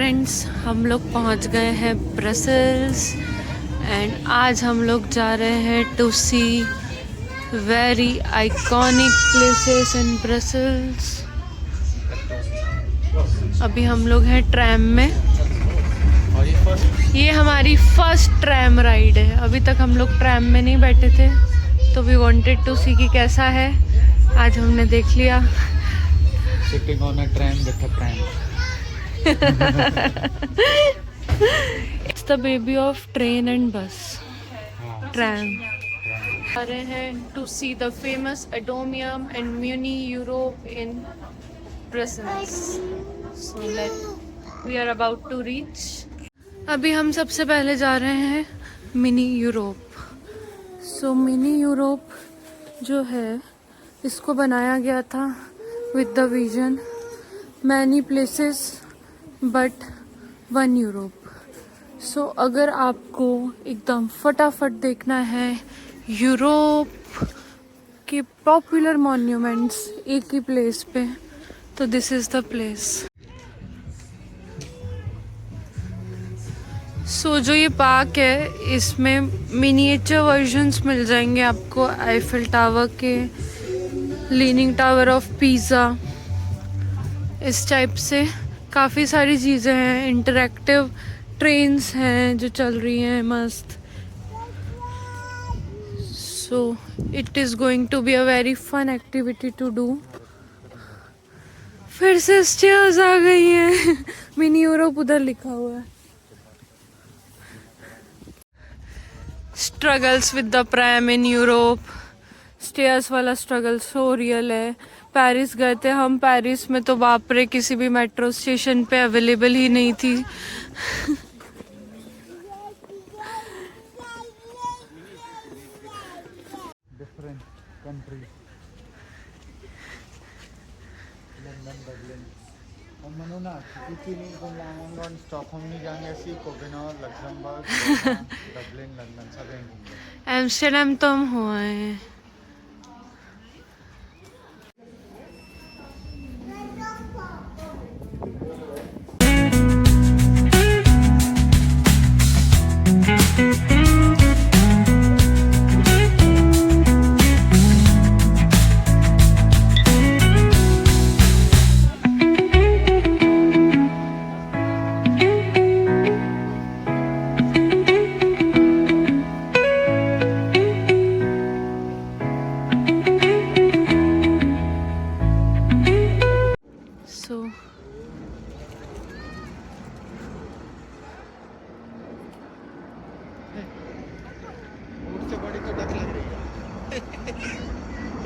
Friends, हम लोग पहुंच गए हैं ब्रसल्स एंड आज हम लोग जा रहे हैं to see very iconic places in Brussels. अभी हम लोग हैं ट्रैम में। ये हमारी फर्स्ट ट्रैम राइड है। अभी तक हम लोग ट्रैम में नहीं बैठे थे, तो वी वांटेड टू सी कि कैसा है। आज हमने देख लिया। Sitting on a tram with a pram. It's the baby of train and bus. Tram. आ रहे हैं to see the famous Adomium and Muni Europe in Brussels. So we are about to reach. अभी हम सबसे पहले जा रहे हैं mini Europe. सो mini Europe जो है, इसको बनाया गया था with the vision many places but one Europe. So अगर आपको एकदम फटाफट देखना है यूरोप के पॉपुलर मॉन्यूमेंट्स एक ही प्लेस पे, तो दिस इज द प्लेस। सो जो ये पार्क है, इसमें मिनिएचर वर्जन्स मिल जाएंगे आपको आईफिल टावर के, लीनिंग टावर ऑफ पिज़ा, इस टाइप से काफ़ी सारी चीज़ें हैं। इंटरैक्टिव ट्रेन्स हैं जो चल रही हैं मस्त। So it is going to be a very fun activity to do. फिर से स्टेयर्स आ गई हैं। मिनी यूरोप उधर लिखा हुआ है। Struggles with the pram in Europe. Stairs वाला स्ट्रगल सो रियल है। पेरिस गए थे हम, पेरिस में तो बाप रे, किसी भी मेट्रो स्टेशन पे अवेलेबल ही नहीं थी। Different countries. London, Dublin. और मनो ना, किसी नहीं घूमना, स्टॉकहोम नहीं जाएंगे, ऐसी कोपेनहेगन, लक्समबर्ग, डबलिन, लंदन सब यहीं घूमेंगे। एम्स्टर्डम तो हम हुए हैं।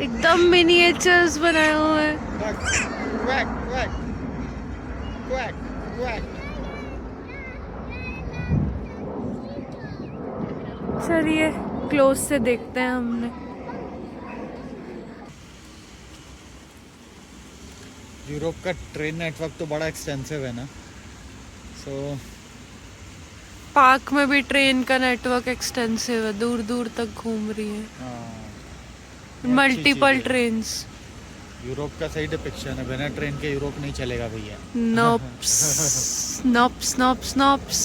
एकदम मिनिएचर्स बनाए हुए हैं। चलिए क्लोज से देखते हैं हमने। यूरोप का ट्रेन नेटवर्क तो बड़ा एक्सटेंसिव है ना, सो पार्क में भी ट्रेन का नेटवर्क एक्सटेंसिव है, दूर दूर तक घूम रही है मल्टीपल ट्रेन्स। यूरोप का सही डिपिक्शन है। बिना ट्रेन के यूरोप नहीं चलेगा भैया। नॉप्स नॉप्स नॉप्स नॉप्स।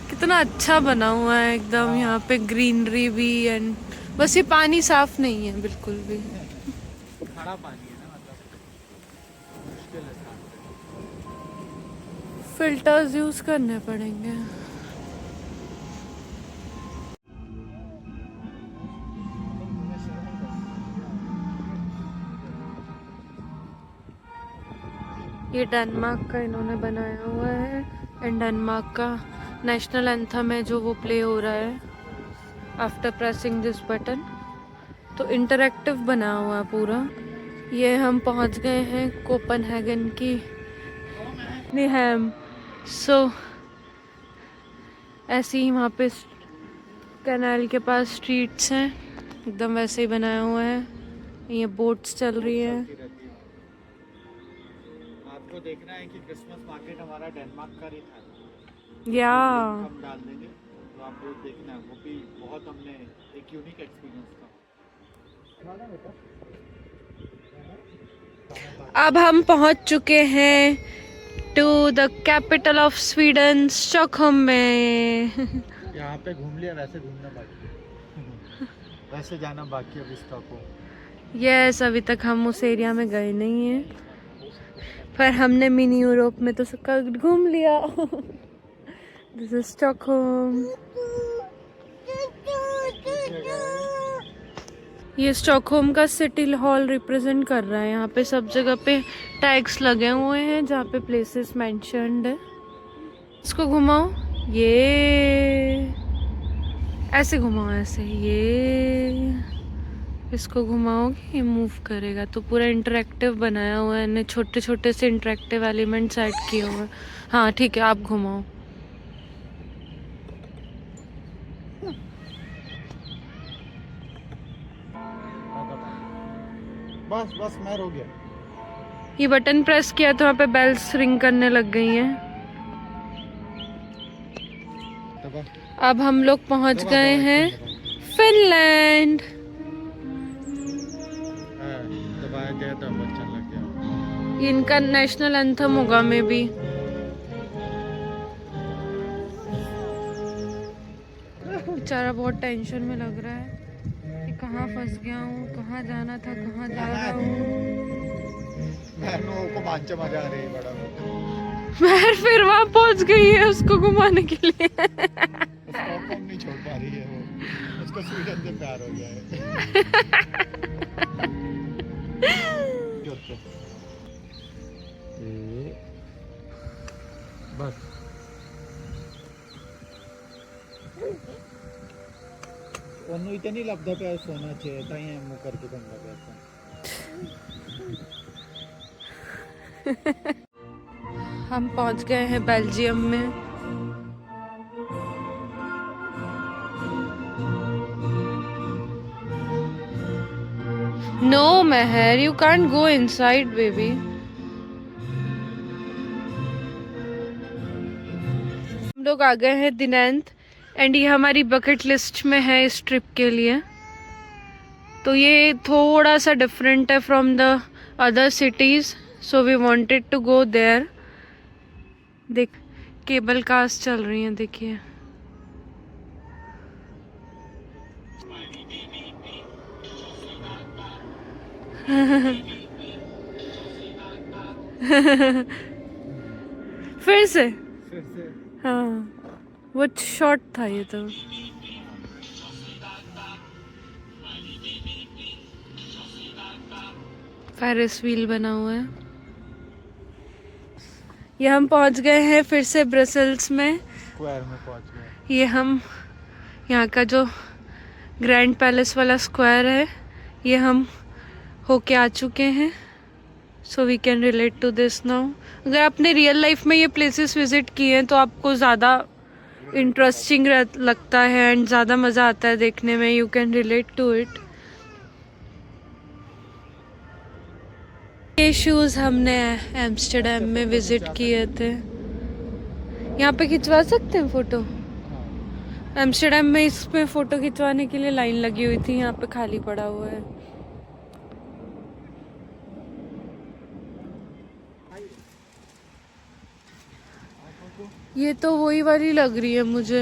कितना अच्छा बना हुआ है एकदम। यहाँ पे ग्रीनरी भी एंड बस ये पानी साफ नहीं है बिल्कुल भी। खारा पानी है ना, मतलब मुश्किल है। फिल्टर्स यूज करने पड़ेंगे। ये डेनमार्क का इन्होंने बनाया हुआ है एंड डेनमार्क का नेशनल एंथम है जो वो प्ले हो रहा है आफ्टर प्रेसिंग दिस बटन। तो इंटरैक्टिव बना हुआ है पूरा। ये हम पहुंच गए हैं कोपेनहेगन की निहैम। सो ऐसे ही वहाँ पे कैनाल के पास स्ट्रीट्स हैं, एकदम वैसे ही बनाया हुआ है। ये बोट्स चल रही हैं। आपको देखना है कि क्रिसमस मार्केट हमारा डेनमार्क का ही था, या हम डाल देंगे, तो आप लोग देखना, वो भी बहुत हमने एक यूनिक एक्सपीरियंस था। अब हम पहुंच चुके हैं to the capital of Sweden, Stockholm में। यहाँ पे घूम लिया, वैसे घूमना बाकी है। वैसे जाना बाकी है अभी स्टॉकहोम। यस, अभी तक हम उस एरिया में गए नहीं हैं, पर हमने मिनी यूरोप में तो सबका घूम लिया। This is Stockholm. ये स्टॉकहोम का सिटी हॉल रिप्रेजेंट कर रहा है। यहाँ पे सब जगह पे टैग्स लगे हुए हैं जहाँ पे प्लेसेस मेंशन्ड है। इसको घुमाओ, ये ऐसे घुमाओ, ऐसे, ये इसको घुमाओगे ये मूव करेगा। तो पूरा इंटरेक्टिव बनाया हुआ है, इन्हें छोटे छोटे से इंटरेक्टिव एलिमेंट्स ऐड किए हुए हैं। हाँ ठीक है, आप घुमाओ। बस बस मैं रो गया। ये बटन प्रेस किया तो वहाँ पे बेल्स रिंग करने लग गई हैं। अब हम लोग पहुँच गए हैं फिनलैंड। दबाया गया तो बच्चा लग गया। इनका नेशनल एंथम होगा मे बी। बेचारा बहुत टेंशन में लग रहा है कि कहाँ फंस गया हूँ, कहाँ जाना था, कहाँ जा रहा हूँ। को मांचा मजा आ रही है बड़ा। मैं फिर वहाँ पहुँच गई है उसको घुमाने के लिए। स्टॉकहोम नहीं छोड़ पा रही है वो, उसको स्वीडन से प्यार हो गया है। बस ਉਹਨੂੰ ਇਤਨੀ ਲੱਭਦਾ ਪਿਆ ਸੋਨਾ ਚ ਤਾਂ ਹੀ ਐਮੋ ਕਰਕੇ ਬੰਦਾ ਪਿਆ था। हम पहुंच गए हैं बेल्जियम में। No Mehar, you can't go inside baby. हम लोग आ गए हैं दिनांत एंड ये हमारी बकेट लिस्ट में है इस ट्रिप के लिए। तो ये थोड़ा सा डिफरेंट है from the other cities, so we wanted to go there. देख केबल कार्स चल रही हैं, देखिए। फिर से हाँ, वो शॉर्ट था ये तो। फेरिस व्हील बना हुआ है। ये हम पहुंच गए हैं फिर से ब्रसेल्स में। स्क्वायर में पहुंच गए। ये हम यहाँ का जो ग्रैंड पैलेस वाला स्क्वायर है ये हम होके आ चुके हैं। So we can relate to this now. अगर आपने रियल लाइफ में ये प्लेसेस विजिट किए हैं तो आपको ज़्यादा इंटरेस्टिंग लगता है एंड ज़्यादा मज़ा आता है देखने में। You can relate to it. ये शूज़ हमने एम्स्टर्डम में विजिट किए थे। यहाँ पे खिंचवा सकते हैं फ़ोटो। एम्स्टर्डम में इसमें फ़ोटो खिंचवाने के लिए लाइन लगी हुई थी, यहाँ पे खाली पड़ा हुआ है। ये तो वही वाली लग रही है मुझे।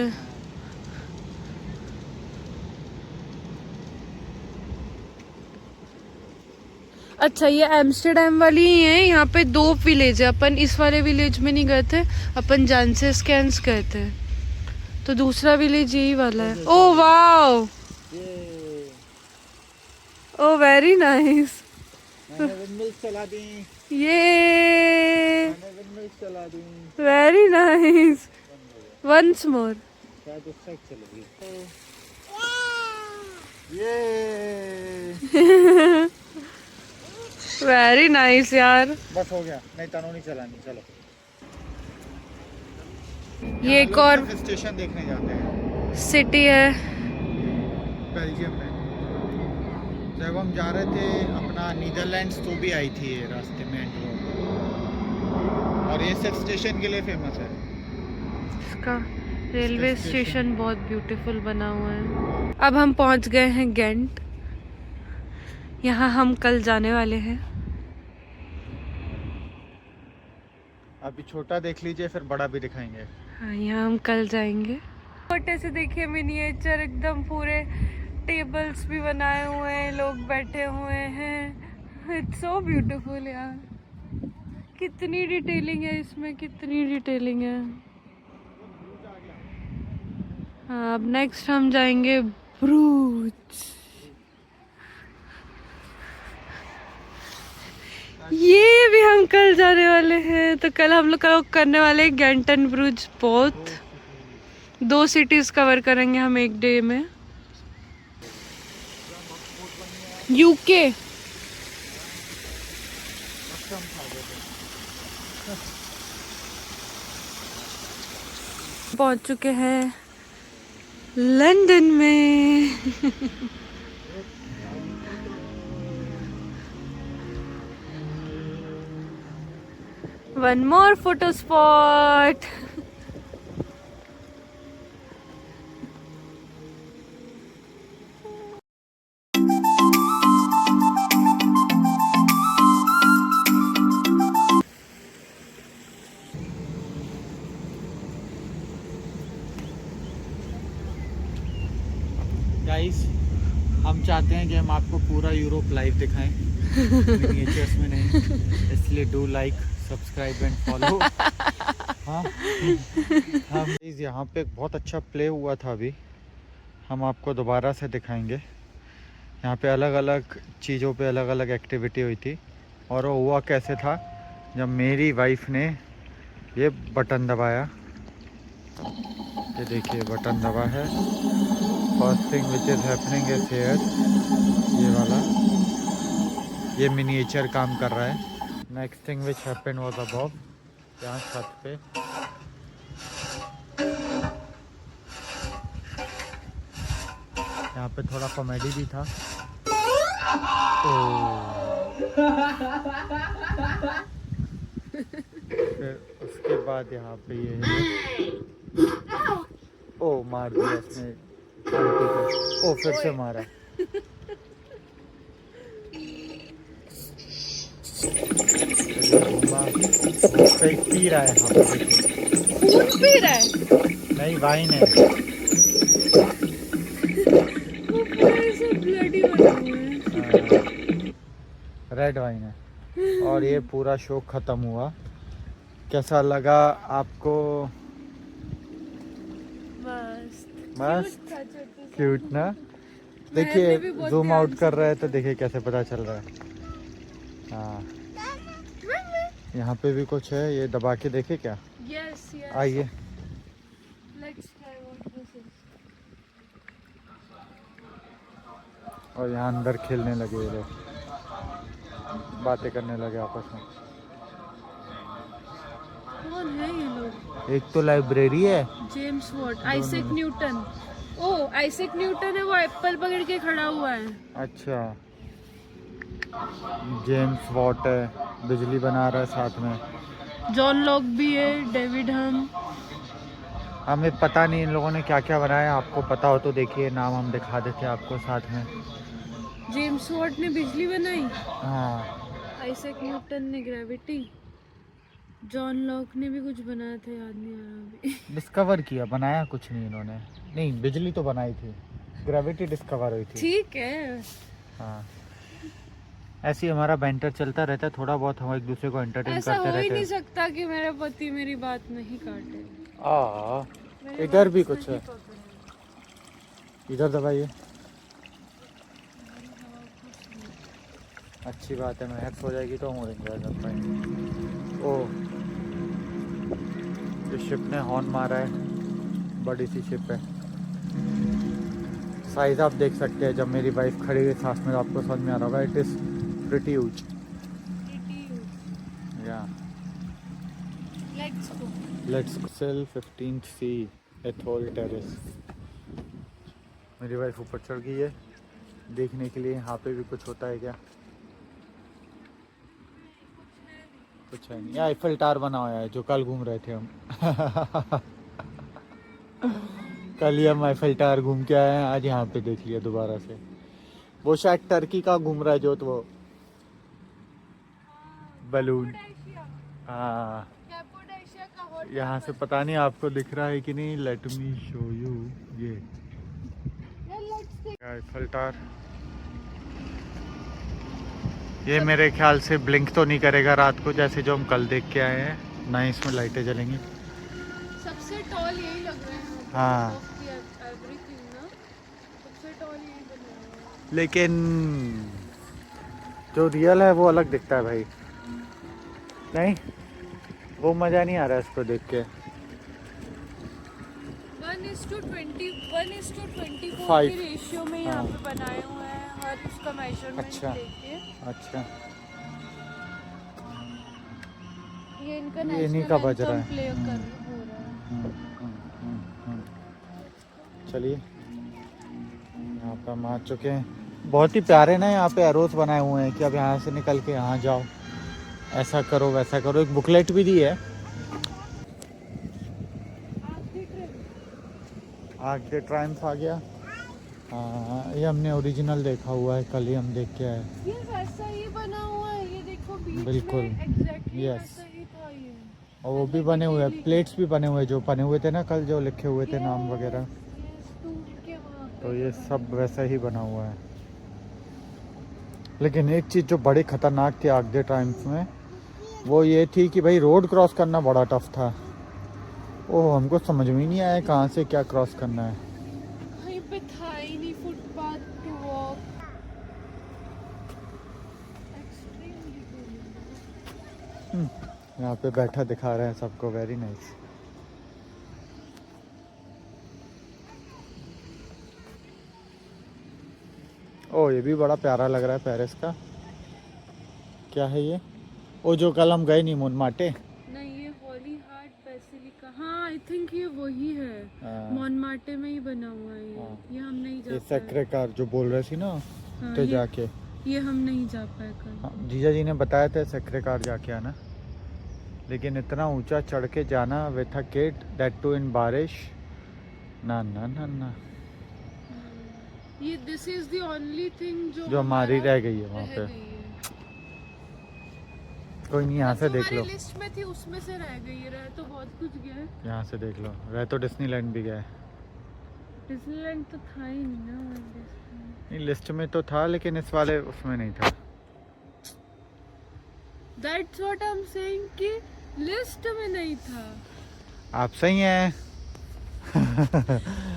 अच्छा, ये एम्स्टर्डम वाली ही है। यहाँ पे 2 विलेज है। अपन इस वाले विलेज में नहीं गए थे, अपन जांसेस्कैंस गए थे। तो दूसरा विलेज यही वाला है। Oh wow, oh very nice. चला दी ये चला दी। Very nice. Once more. शायद उस साइड चलेगी। ये वेरी नाइस यार। बस हो गया, नहीं तनु नहीं चलानी। चलो ये एक और स्टेशन देखने जाते हैं। सिटी है बेल्जियम में। जब हम जा रहे थे अपना नीदरलैंड्स तो भी आई थी ये रास्ते में और ये सब स्टेशन के लिए फेमस है। इसका रेलवे स्टेशन बहुत ब्यूटीफुल बना हुआ है। अब हम पहुंच गए हैं गेंट। यहाँ हम कल जाने वाले हैं। अभी छोटा देख लीजिए, फिर बड़ा भी दिखाएंगे। हाँ, यहाँ हम कल जाएंगे। छोटे से देखिए मिनिएचर एकदम पूरे टेबल्स भी बनाए हुए हैं, लोग बैठे हुए हैं। इट्स सो ब्यूटीफुल यार, कितनी डिटेलिंग है इसमें, कितनी डिटेलिंग है। हाँ, अब नेक्स्ट हम जाएंगे ब्रूच। ये भी हम कल जाने वाले हैं, तो कल हम लोग करने वाले हैं गैंटन ब्रूच बोथ। 2 सिटीज कवर करेंगे हम एक डे में। यूके पहुंच चुके हैं लंदन में। One more photo spot. Guys, हम चाहते हैं कि हम आपको पूरा यूरोप लाइव दिखाएं, मिनिएचर्स में नहीं, इसलिए do like, subscribe and follow. हाँ, हम यहाँ पे बहुत अच्छा प्ले हुआ था, अभी हम आपको दोबारा से दिखाएंगे। यहाँ पे अलग अलग चीज़ों पे अलग अलग एक्टिविटी हुई थी, और वो हुआ कैसे था जब मेरी वाइफ ने ये बटन दबाया। ये देखिए बटन दबा है। First thing which is happening is here, ये वाला, ये मिनिएचर काम कर रहा है। Next thing which happened was above, यहाँ छत पे यहाँ पे थोड़ा कॉमेडी भी था। फिर उसके बाद यहाँ पे ये ओ मार दिया इसने आंटी को। ओ फिर से मारा। घूमा, वो फेंक पी रहा है यहाँ पे, खून पी रहा है? नहीं वाइन है। वो पूरा ऐसे ब्लडी बना हुआ है। रेड वाइन है। और ये पूरा शो खत्म हुआ। कैसा लगा आपको? मस्त, क्यूट ना? देखिए जूम आउट कर रहा है तो देखिए कैसे पता चल रहा है। हाँ, यहाँ पे भी कुछ है, ये दबा के देखे क्या? यस यस, आइए। Let's try what this is. और यहाँ अंदर खेलने लगे ये लोग, बातें करने लगे आपस में। कौन है ये लोग? एक तो लाइब्रेरी है, जेम्स वॉट, आइजैक न्यूटन। ओ आइजैक न्यूटन है, वो एप्पल पकड़ के खड़ा हुआ है। अच्छा, जेम्स वॉट है, बिजली बना रहा है साथ में। जॉन लॉक भी है, डेविड हम। हमें पता नहीं इन लोगों ने क्या क्या बनाया, आपको पता हो तो देखिए, नाम हम दिखा देते आपको साथ में। जेम्स वॉट ने बिजली बनाई, हाँ, आइजैक न्यूटन ने ग्रेविटी, जॉन लॉक ने भी कुछ बनाया था, याद नहीं आ रहा अभी। डिस्कवर किया, बनाया कुछ नहीं इन्होंने। नहीं, बिजली तो बनाई थी, ग्रेविटी डिस्कवर हुई थी। ठीक है। हाँ, ऐसे ही हमारा बैंटर चलता रहता है, थोड़ा बहुत हम एक दूसरे को एंटरटेन ऐसा करते हो ही रहते नहीं हैं। सकता कि मेरा पति मेरी बात नहीं काटे। आ, इधर भी कुछ है, इधर दबाइए। अच्छी बात है, महक हो जाएगी तो हम और एंजॉय कर पाएंगे। ओ, इस शिप ने हॉर्न मारा है, बड़ी सी शिप है। साइज आप देख सकते हैं, जब मेरी वाइफ खड़ी है साथ में, आपको समझ में आ रहा होगा, इट इज प्रिटी ह्यूज। या लेट्स सेल 15th सी एथोल टेरेस। मेरी वाइफ ऊपर चढ़ गई है देखने के लिए यहाँ पे भी कुछ होता है क्या। कुछ है नहीं, यहाँ आईफल टावर बना हुआ है जो कल घूम रहे थे हम। कल ही हम आईफल टावर घूम के आए हैं, आज यहाँ पे देख लिया दोबारा से। वो शायद टर्की का घूम रहा है जो, तो वो बलून। हाँ, यहाँ से पता नहीं आपको दिख रहा है कि नहीं, लेट मी शो यू। ये आईफल टावर, ये मेरे ख्याल से ब्लिंक तो नहीं करेगा रात को जैसे जो हम कल देख के आए हैं, ना ही इसमें लाइटें जलेंगी। सबसे टॉल यही लग रहा है। हाँ सबसे टॉल यही बना है। लेकिन जो रियल है वो अलग दिखता है भाई, नहीं वो मज़ा नहीं आ रहा है इसको देख के। 1:20 Five. के रेशियो में यहाँ हाँ। पे बनाए हुए हैं, हर उसका मेजरमेंट अच्छा। लेके। अच्छा, ये इनका ये इन्हीं का बज रहा है। प्ले कर हो रहा है। चलिए, यहाँ पे हम आ चुके हैं। बहुत ही प्यारे ना यहाँ पे एरोस बनाए हुए हैं कि अब यहाँ से निकल के यहाँ जाओ, ऐसा करो वैसा करो। एक बुकलेट भी दी है। आर्क द ट्रायम्फ आ गया। हाँ, ये हमने ओरिजिनल देखा हुआ है, कल ही हम देख के आए। ये वैसा ही बना हुआ है, ये देखो बीच बिल्कुल। में एग्जैक्टली Yes. वैसा ही था ये। और वो भी बने हुए हैं, प्लेट्स भी बने हुए, जो बने हुए थे ना कल, जो लिखे हुए थे नाम वगैरह। टूट के वहाँ पे। तो ये सब वैसा ही बना हुआ है। लेकिन एक चीज़ जो बड़ी खतरनाक थी आर्क द ट्रायम्फ में, वो ये थी कि भाई रोड क्रॉस करना बड़ा टफ था। ओह, हमको समझ में ही नहीं आया कहाँ से क्या क्रॉस करना है। कहीं पे था ही नहीं फुटपाथ टू वॉक। यहाँ पे बैठा दिखा रहे हैं सबको, वेरी नाइस। ओह, ये भी बड़ा प्यारा लग रहा है, पेरिस का। क्या है ये? ओ, जो कल हम गए नहीं, मोनमार्टे। नहीं, ये हॉली हार्ट बेसिलिका। हाँ, आई थिंक ये वही है। हाँ। मॉनमार्टे में ही बना हुआ है ये। हाँ। ये हम नहीं जा ये पाए। सेक्रे कार जो बोल रहे थी ना, हाँ, तो ये जाके हम नहीं जा पाए कल। हाँ, जीजा जी ने बताया था सेक्रे कार जाके आना, लेकिन इतना ऊंचा चढ़ के जाना with a kid, that too in बारिश, ना ना ना ना। ये this is the only thing जो हमारी हमारा रह गई है वहाँ रह पे। गई है। कोई नहीं, यहाँ से जो देख लो। हमारी लिस्ट में थी उसमें से रह गई है। रह तो बहुत कुछ गया है। यहाँ से देख लो, रह तो डिज्नीलैंड भी गया है। डिज्नीलैंड तो था ही नहीं ना हमारी लिस्ट में। नहीं, लिस्ट में तो था, लेकिन इस वाले उसमें नहीं था। That's what I am saying कि लिस्ट में नहीं था। आप सही हैं।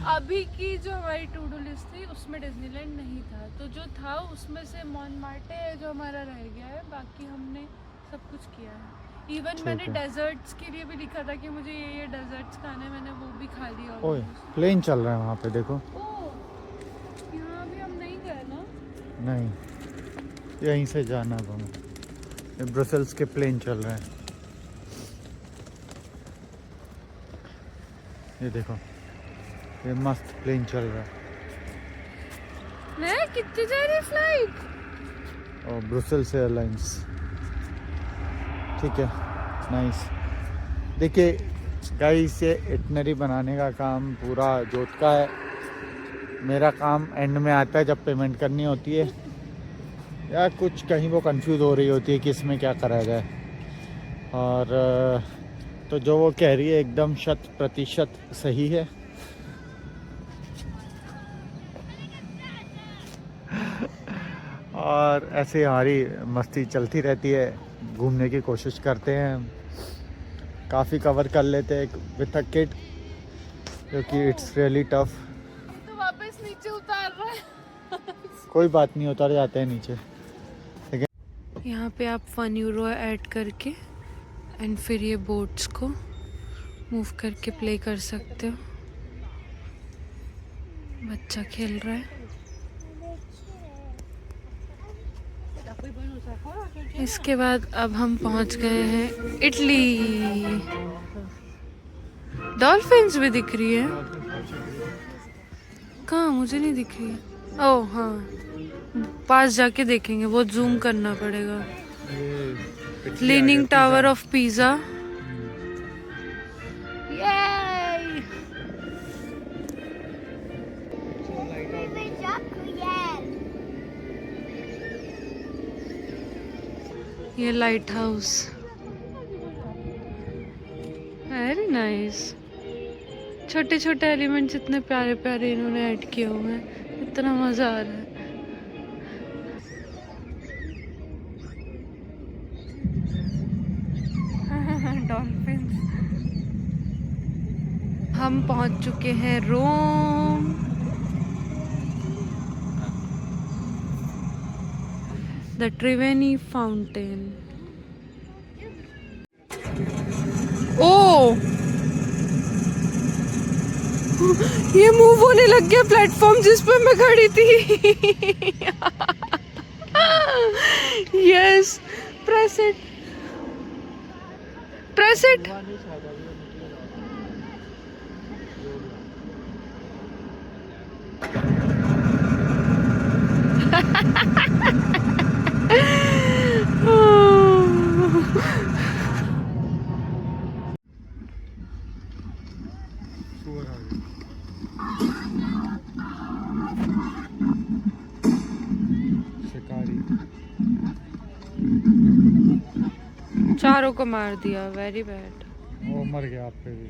अभी की जो हमारी टू डू लिस्ट थी उसमें डिज्नीलैंड नहीं था, तो जो था उसमें से मॉनमार्टे है जो हमारा रह गया है। बाकी हमने सब कुछ किया है। इवन ठीक मैंने है। डेजर्ट्स के लिए भी लिखा था कि मुझे ये डेजर्ट्स खाने, मैंने वो भी खा लिया। ओए, प्लेन चल रहा है वहाँ पे, देखो। ओह, यहाँ भी हम नहीं गए ना। नहीं, यहीं से जाना है हमें। ये ब्रसेल्स के प्लेन चल रहे हैं, ये देखो, ये मस्त प्लेन चल रहा है। मैं कितनी जा रही फ्लाइट? और ब्रुसेल्स एयरलाइंस, ठीक है, नाइस। देखिए गाइस, ये इटनरी बनाने का काम पूरा जोत का है। मेरा काम एंड में आता है जब पेमेंट करनी होती है, या कुछ कहीं वो कंफ्यूज हो रही होती है कि इसमें क्या करा जाए। और तो जो वो कह रही है एकदम 100% सही है। और ऐसे हमारी मस्ती चलती रहती है, घूमने की कोशिश करते हैं, काफ़ी कवर कर लेते हैं विथ अ किड, क्योंकि इट्स रियली टफ। तो वापस नीचे उतार रहा है। कोई बात नहीं, उतर जाते हैं नीचे। यहाँ पे आप €1 ऐड करके एंड फिर ये बोट्स को मूव करके प्ले कर सकते हो। बच्चा खेल रहा है। इसके बाद अब हम पहुंच गए हैं इटली। डॉल्फिन्स भी दिख रही है। कहाँ? मुझे नहीं दिख रही है। ओह हाँ, पास जाके देखेंगे, बहुत जूम करना पड़ेगा। Leaning tower of pizza. ये लाइट हाउस है। Very nice. छोटे छोटे एलिमेंट्स इतने प्यारे प्यारे इन्होंने ऐड किए हुए हैं, इतना मजा आ रहा है। डॉल्फिन्स। हम पहुंच चुके हैं रोम। The Triveni fountain. ओ, ये मूव होने लग गया प्लेटफॉर्म जिस पे मैं खड़ी थी। Yes, press it, press it. चारों को मार दिया, वेरी बैड। वो मर गया आप पे भी।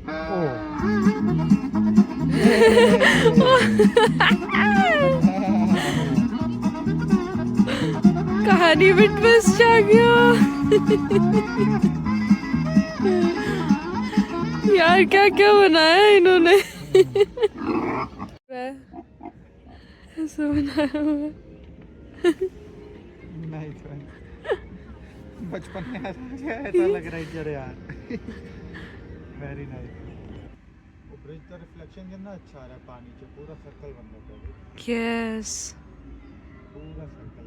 कहानी में ट्विस्ट आ गया। यार क्या क्या बनाया इन्होंने। ऐसा बनाया हुआ। नहीं तो बचपन में ऐसा लग रहा है जरा यार। Very nice. वो ब्रिज का रिफ्लेक्शन कितना अच्छा आ रहा है पानी से, पूरा सर्कल बन रहा है। यस, पूरा सर्कल।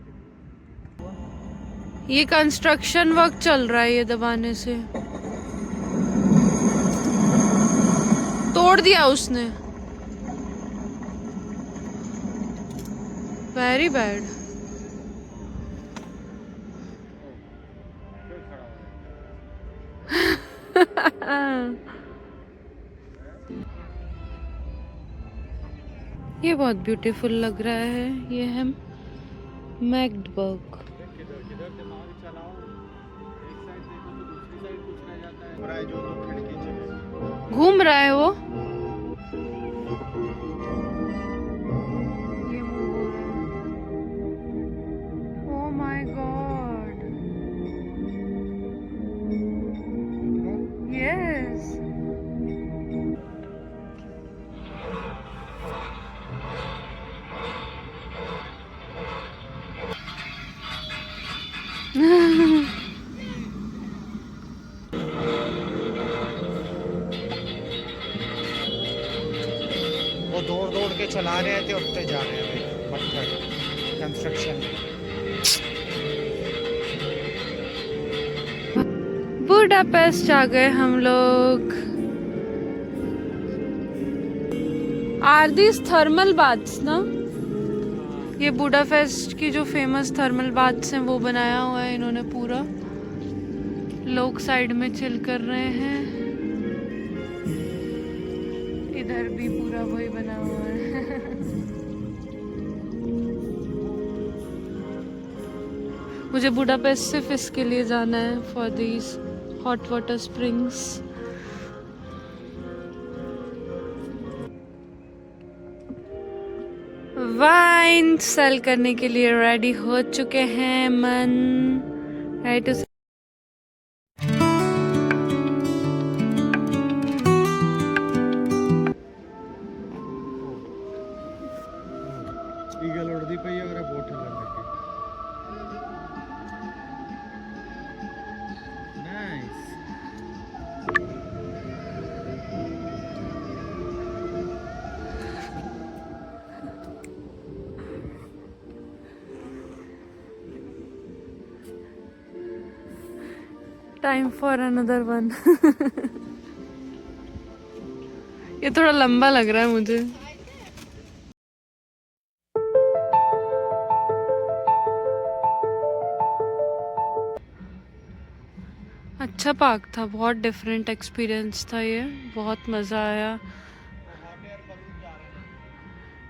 ये कंस्ट्रक्शन वर्क चल रहा है, ये दबाने से तोड़ दिया उसने। Very bad. ये बहुत ब्यूटीफुल लग रहा है। ये है मैग्डबर्ग। घूम रहा है वो। ये मूव हो रहा है। Oh my God, yes. वो दौड़ दौड़ के चला रहे थे, उठते जा रहे हैं पत्थर कंस्ट्रक्शन। बुडापेस्ट आ गए हम लोग। आर दीज थर्मल बाथ्स ना? ये बुडापेस्ट की जो फेमस थर्मल बाथ्स हैं वो बनाया हुआ है इन्होंने पूरा। लोग साइड में चिल कर रहे हैं। इधर भी पूरा वही बना हुआ है। मुझे बुडापेस्ट सिर्फ इसके लिए जाना है, for these hot water springs. Wine sale करने के लिए रेडी हो चुके हैं मन। राइट टू ईगल उड़ती पई है और बोट हिलन लगी। Nice. Time for another one. ये थोड़ा लंबा लग रहा है मुझे। अच्छा पार्क था, बहुत डिफरेंट एक्सपीरियंस था ये, बहुत मज़ा आया।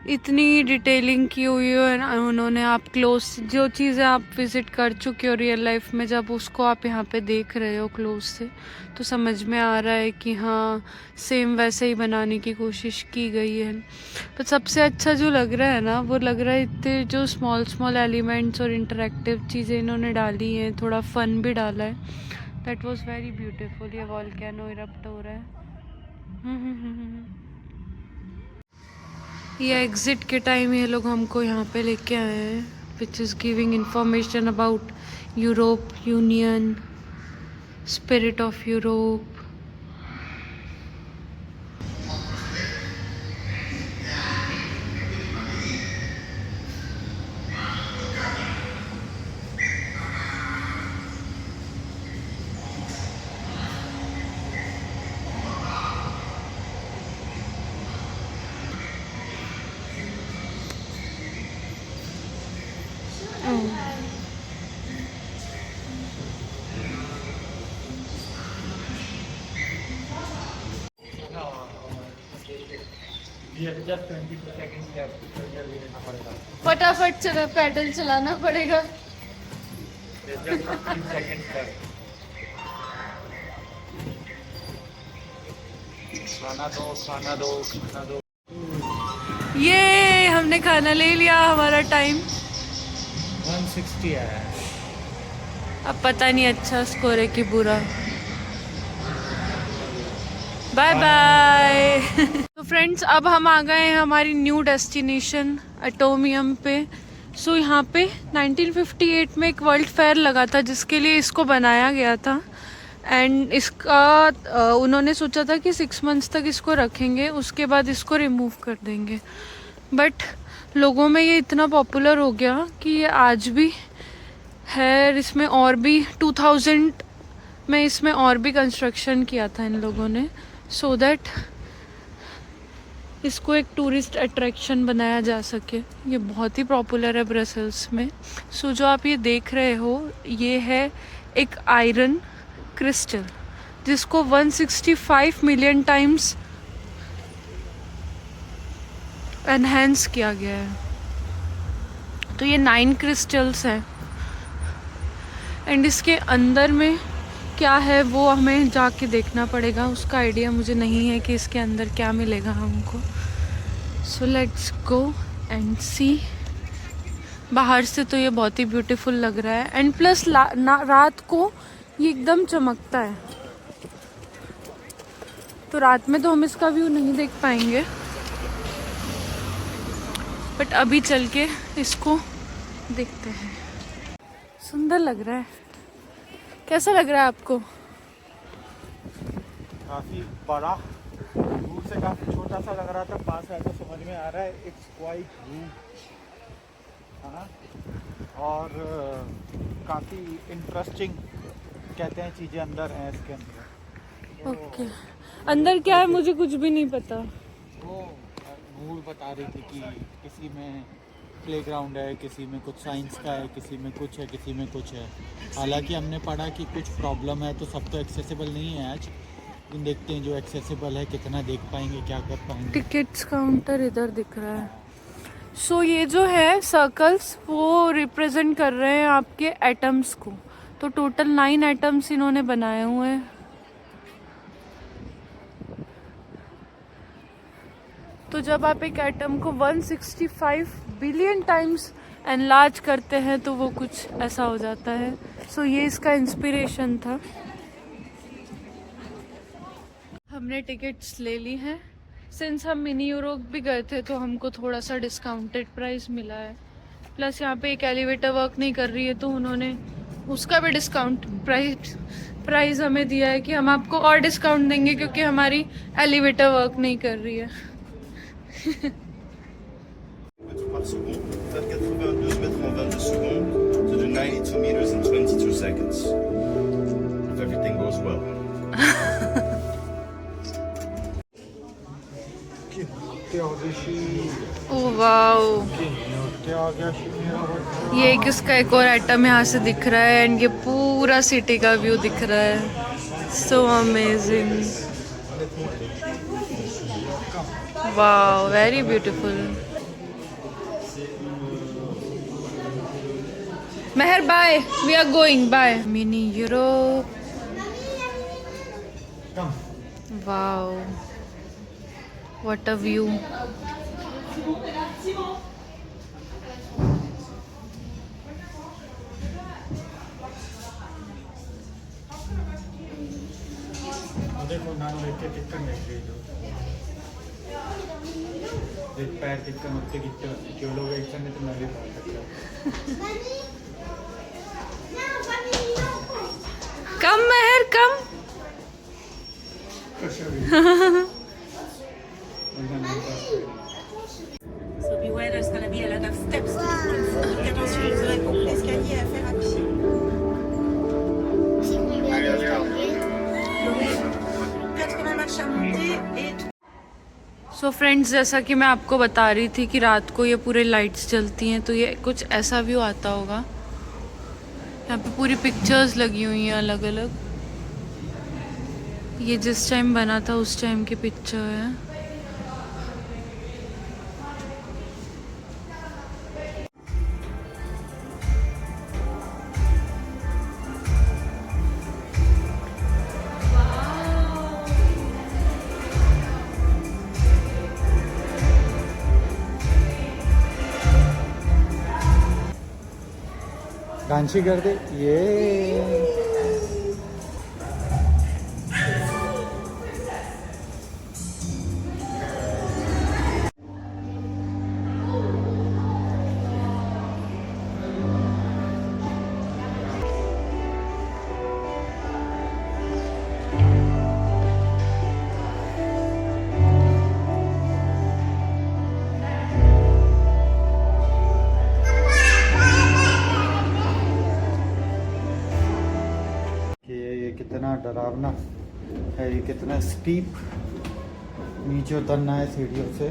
इतनी डिटेलिंग की हुई है उन्होंने। आप क्लोज जो चीज़ें आप विजिट कर चुके हो रियल लाइफ में, जब उसको आप यहाँ पे देख रहे हो क्लोज से, तो समझ में आ रहा है कि हाँ सेम वैसे ही बनाने की कोशिश की गई है। पर सबसे अच्छा जो लग रहा है ना, वो लग रहा है इतने जो स्मॉल स्मॉल एलिमेंट्स और इंटरेक्टिव चीज़ें इन्होंने डाली हैं, थोड़ा फन भी डाला है। That was very beautiful. ये वॉल्केनो इरप्ट हो रहा है। ये एग्ज़िट के टाइम ये लोग हमको यहाँ पे लेके आए हैं, which is giving information about Europe union, spirit of Europe. फटाफट चला पैडल चलाना पड़ेगा। खाना दो, खाना दो, खाना दो। ये हमने खाना ले लिया, हमारा टाइम 160 है। अब पता नहीं अच्छा स्कोर है कि बुरा। Bye bye. तो फ्रेंड्स अब हम आ गए हैं हमारी न्यू डेस्टिनेशन एटोमियम पे। सो यहाँ पे 1958 में एक वर्ल्ड फेयर लगा था जिसके लिए इसको बनाया गया था। एंड इसका उन्होंने सोचा था कि 6 मंथ्स तक इसको रखेंगे, उसके बाद इसको रिमूव कर देंगे। बट लोगों में ये इतना पॉपुलर हो गया कि ये आज भी है। इसमें और भी 2000 में इसमें और भी कंस्ट्रक्शन किया था इन लोगों ने, सो दैट इसको एक टूरिस्ट अट्रैक्शन बनाया जा सके। ये बहुत ही पॉपुलर है ब्रसल्स में। सो जो आप ये देख रहे हो ये है एक आयरन क्रिस्टल जिसको 165 मिलियन टाइम्स एनहेंस किया गया है। तो ये 9 क्रिस्टल्स हैं एंड इसके अंदर में क्या है वो हमें जाके देखना पड़ेगा। उसका आइडिया मुझे नहीं है कि इसके अंदर क्या मिलेगा हमको। सो लेट्स गो एंड सी। बाहर से तो ये बहुत ही ब्यूटीफुल लग रहा है एंड प्लस रात को ये एकदम चमकता है। तो रात में तो हम इसका व्यू नहीं देख पाएंगे, बट अभी चल के इसको देखते हैं। सुंदर लग रहा है। कैसा लग रहा है आपको? काफी बड़ा, दूर से काफी छोटा सा लग रहा था, पास आके समझ में आ रहा है इट्स क्वाइट ह्यूज। हाँ, और काफी इंटरेस्टिंग कहते हैं चीजें अंदर हैं इसके अंदर। ओके अंदर क्या है मुझे कुछ भी नहीं पता। वो नूर बता रही थी कि किसी में प्लेग्राउंड है, किसी में कुछ साइंस का है, किसी में कुछ है, किसी में कुछ है। हालांकि हमने पढ़ा कि कुछ प्रॉब्लम है तो सब तो एक्सेसिबल नहीं है आज, लेकिन देखते हैं जो एक्सेसिबल है कितना देख पाएंगे, क्या कर पाएंगे। टिकट्स काउंटर इधर दिख रहा है। सो ये जो है सर्कल्स वो रिप्रेजेंट कर रहे हैं आपके एटम्स को। तो टोटल 9 एटम्स इन्होंने बनाए हुए हैं। तो जब आप एक एटम को 165 बिलियन टाइम्स एनलार्ज करते हैं तो वो कुछ ऐसा हो जाता है। सो ये इसका इंस्पिरेशन था। हमने टिकट्स ले ली हैं। सिंस हम मिनी यूरोप भी गए थे तो हमको थोड़ा सा डिस्काउंटेड प्राइस मिला है। प्लस यहाँ पे एक एलिवेटर वर्क नहीं कर रही है तो उन्होंने उसका भी डिस्काउंट प्राइस हमें दिया है कि हम आपको और डिस्काउंट देंगे क्योंकि हमारी एलिवेटर वर्क नहीं कर रही है। 24 secondes, 22 mètres en 22 secondes, to do 92 meters in 22 seconds. If everything goes well. Oh wow, ये किसका एक और एटम यहाँ से दिख रहा है एंड ये पूरा सिटी का व्यू दिख रहा है। So amazing, wow, very beautiful. Meher, bye. We are going. Bye. Mini Europe. Come. Wow. What a view. देखो नानो एक टिक्कर देख रही हो एक पैर टिक्कर मुझसे कितने जो लोग एक संग तो मैं भी पा सकता Come, Meher, come. So beware, there's going to be a lot of steps to be careful. Donc attention, vous aurez beaucoup d'escaliers à faire à pied. Il y aurait 80 marches à monter et so friends, जैसा कि मैं आपको बता रही थी कि रात को ये पूरे लाइट्स जलती हैं, तो ये कुछ ऐसा व्यू आता होगा। यहाँ पे पूरी पिक्चर्स लगी हुई हैं अलग अलग। ये जिस टाइम बना था उस टाइम की पिक्चर है। डांसी कर दे ये कितना डरावना है, ये कितना स्टीप नीचे उतरना है सीढ़ियों से।